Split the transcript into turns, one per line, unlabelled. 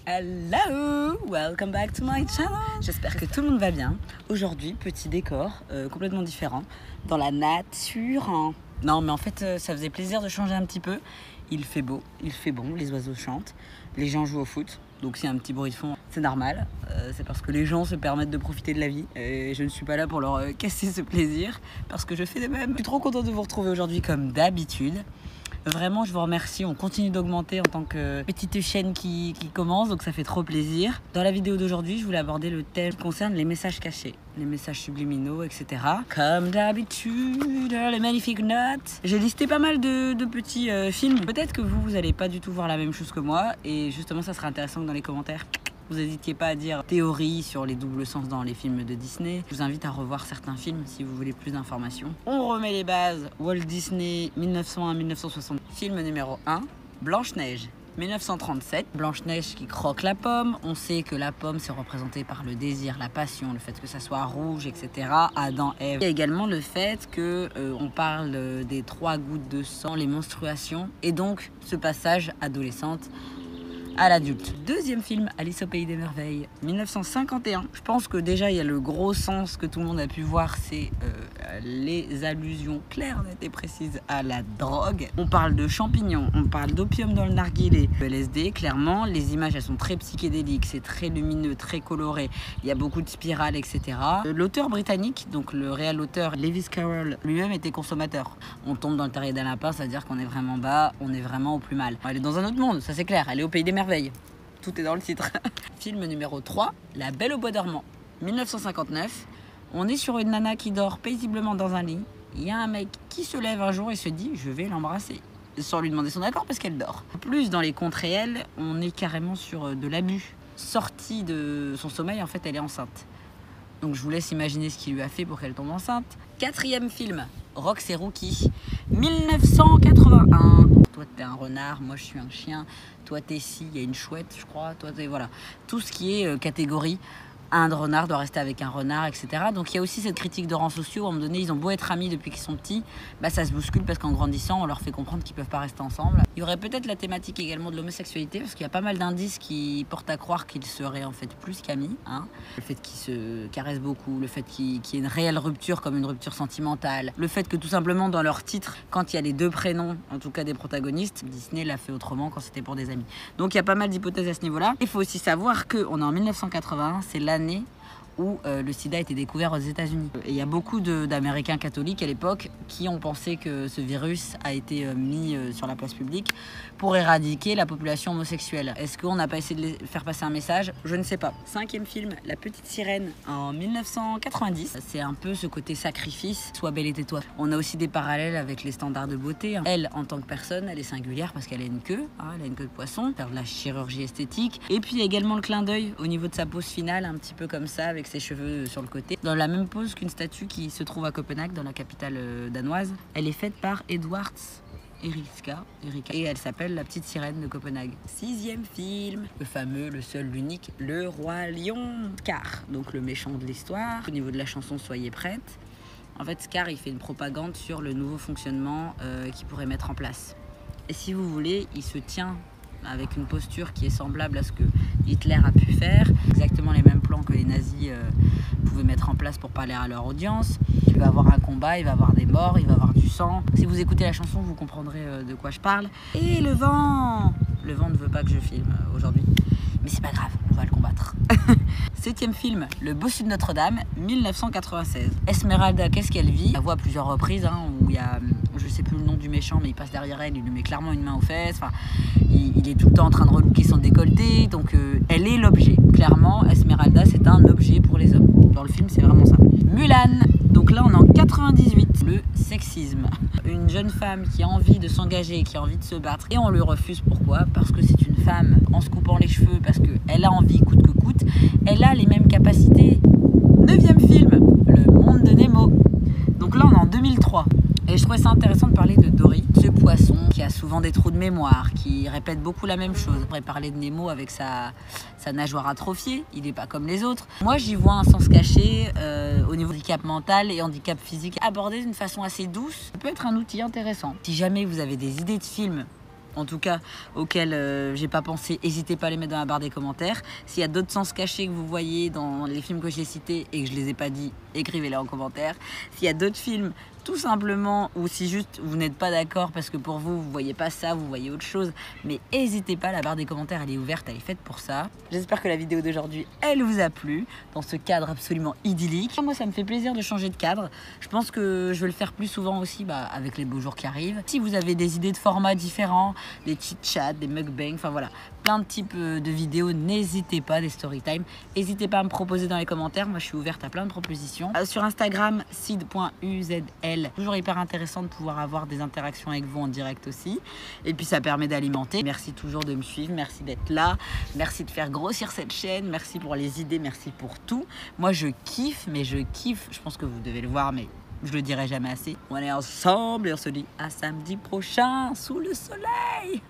Hello, welcome back to my channel. J'espère que tout le monde va bien. Aujourd'hui, petit décor complètement différent, dans la nature. Non, mais en fait, ça faisait plaisir de changer un petit peu. Il fait beau, il fait bon, les oiseaux chantent, les gens jouent au foot. Donc s'il y a un petit bruit de fond, c'est normal. C'est parce que les gens se permettent de profiter de la vie. Et je ne suis pas là pour leur casser ce plaisir, parce que je fais de même. Je suis trop contente de vous retrouver aujourd'hui comme d'habitude. Vraiment, je vous remercie. On continue d'augmenter en tant que petite chaîne qui commence, donc ça fait trop plaisir. Dans la vidéo d'aujourd'hui, je voulais aborder le thème qui concerne les messages cachés, les messages subliminaux, etc. Comme d'habitude, les magnifiques notes. J'ai listé pas mal de petits films. Peut-être que vous n'allez pas du tout voir la même chose que moi, et justement, ça sera intéressant que dans les commentaires, vous n'hésitiez pas à dire théorie sur les doubles sens dans les films de Disney. Je vous invite à revoir certains films si vous voulez plus d'informations. On remet les bases. Walt Disney 1901-1960. Film numéro 1, Blanche-Neige. 1937, Blanche-Neige qui croque la pomme. On sait que la pomme c'est représenté par le désir, la passion, le fait que ça soit rouge, etc. Adam, Ève. Il y a également le fait que on parle des 3 gouttes de sang, les menstruations, et donc ce passage adolescente à l'adulte. Deuxième film, Alice au Pays des Merveilles, 1951. Je pense que déjà il y a le gros sens que tout le monde a pu voir, c'est les allusions claires, nettes et précises à la drogue. On parle de champignons, on parle d'opium dans le narguilé, de LSD, clairement. Les images elles sont très psychédéliques, c'est très lumineux, très coloré. Il y a beaucoup de spirales, etc. L'auteur britannique, donc le réel auteur Lewis Carroll lui-même était consommateur. On tombe dans le terrier d'un lapin, c'est-à-dire qu'on est vraiment bas, on est vraiment au plus mal. Elle est dans un autre monde, ça c'est clair, elle est au Pays des Merveilles. Tout est dans le titre. Film numéro 3, La Belle au bois dormant, 1959. On est sur une nana qui dort paisiblement dans un lit. Il y a un mec qui se lève un jour et se dit « je vais l'embrasser » sans lui demander son accord parce qu'elle dort. Plus dans les contes réels, on est carrément sur de l'abus. Sortie de son sommeil, en fait, elle est enceinte. Donc je vous laisse imaginer ce qu'il lui a fait pour qu'elle tombe enceinte. Quatrième film, Rox et Rookie, 1981. Toi t'es un renard, moi je suis un chien, toi t'es ci, il y a une chouette je crois, toi t'es voilà. Tout ce qui est catégorie, un renard doit rester avec un renard, etc. Donc il y a aussi cette critique de rangs sociaux. À un moment donné, ils ont beau être amis depuis qu'ils sont petits, bah ça se bouscule parce qu'en grandissant, on leur fait comprendre qu'ils peuvent pas rester ensemble. Il y aurait peut-être la thématique également de l'homosexualité, parce qu'il y a pas mal d'indices qui portent à croire qu'ils seraient en fait plus qu'amis. Hein. Le fait qu'ils se caressent beaucoup, le fait qu'il y ait une réelle rupture comme une rupture sentimentale, le fait que tout simplement dans leur titre, quand il y a les 2 prénoms, en tout cas des protagonistes, Disney l'a fait autrement quand c'était pour des amis. Donc il y a pas mal d'hypothèses à ce niveau-là. Il faut aussi savoir qu'on est en 1981, c'est l'année où le sida a été découvert aux États-Unis. Et il y a beaucoup d'Américains catholiques à l'époque qui ont pensé que ce virus a été mis sur la place publique pour éradiquer la population homosexuelle. Est-ce qu'on n'a pas essayé de faire passer un message? Je ne sais pas. 5e film, La Petite Sirène, en 1990. C'est un peu ce côté sacrifice, sois belle et tais-toi. On a aussi des parallèles avec les standards de beauté. Elle, en tant que personne, elle est singulière parce qu'elle a une queue, hein, elle a une queue de poisson, faire de la chirurgie esthétique. Et puis il y a également le clin d'œil au niveau de sa pose finale, un petit peu comme ça, avec ses cheveux sur le côté, dans la même pose qu'une statue qui se trouve à Copenhague, dans la capitale danoise. Elle est faite par Edwards Erika, et elle s'appelle La Petite Sirène de Copenhague. 6e film, le fameux, le seul, l'unique, Le Roi Lion. Scar, donc le méchant de l'histoire. Au niveau de la chanson, soyez prêtes. En fait, Scar, il fait une propagande sur le nouveau fonctionnement qu'il pourrait mettre en place. Et si vous voulez, il se tient avec une posture qui est semblable à ce que Hitler a pu faire, exactement les mêmes plans que les nazis pouvaient mettre en place pour parler à leur audience. Il va y avoir un combat, il va y avoir des morts, il va y avoir du sang. Si vous écoutez la chanson, vous comprendrez de quoi je parle. Et le vent ne veut pas que je filme aujourd'hui, mais c'est pas grave, on va le combattre. 7e film, Le Bossu de Notre-Dame, 1996. Esmeralda, qu'est-ce qu'elle vit? La voit à plusieurs reprises, hein, où il y a, je sais plus le nom du méchant, mais il passe derrière elle, il lui met clairement une main aux fesses. Enfin, il est tout le temps en train de relooker son décolleté, donc elle est l'objet. Clairement, Esmeralda, c'est un objet pour les hommes. Dans le film, c'est vraiment ça. Mulan, donc là on est en 98. Le sexisme. Une jeune femme qui a envie de s'engager, qui a envie de se battre, et on lui refuse. Pourquoi? Parce que c'est une femme en se coupant les cheveux, parce qu'elle a envie coûte que coûte. Elle a les mêmes capacités. 9e film, Le Monde de Nemo. Donc là on est en 2003. Et je trouvais ça intéressant de parler de Dory, ce poisson qui a souvent des trous de mémoire, qui répète beaucoup la même chose. On pourrait parler de Nemo avec sa nageoire atrophiée, il n'est pas comme les autres. Moi j'y vois un sens caché au niveau handicap mental et handicap physique, abordé d'une façon assez douce. Ça peut être un outil intéressant. Si jamais vous avez des idées de films en tout cas auxquels j'ai pas pensé, n'hésitez pas à les mettre dans la barre des commentaires. S'il y a d'autres sens cachés que vous voyez dans les films que j'ai cités et que je les ai pas dit, écrivez-les en commentaire. S'il y a d'autres films tout simplement, ou si juste vous n'êtes pas d'accord parce que pour vous, vous voyez pas ça, vous voyez autre chose, mais n'hésitez pas, la barre des commentaires elle est ouverte, elle est faite pour ça. J'espère que la vidéo d'aujourd'hui, elle vous a plu, dans ce cadre absolument idyllique. Moi ça me fait plaisir de changer de cadre, je pense que je vais le faire plus souvent aussi avec les beaux jours qui arrivent. Si vous avez des idées de formats différents, des chit chats, des mukbangs, enfin voilà, plein de types de vidéos, n'hésitez pas, des story time, n'hésitez pas à me proposer dans les commentaires, moi je suis ouverte à plein de propositions. Sur Instagram, sid.uzl, toujours hyper intéressant de pouvoir avoir des interactions avec vous en direct aussi, et puis ça permet d'alimenter. Merci toujours de me suivre, merci d'être là, merci de faire grossir cette chaîne, merci pour les idées, merci pour tout. Moi je kiffe, mais je kiffe, je pense que vous devez le voir, mais je le dirai jamais assez. On est ensemble et on se dit à samedi prochain sous le soleil.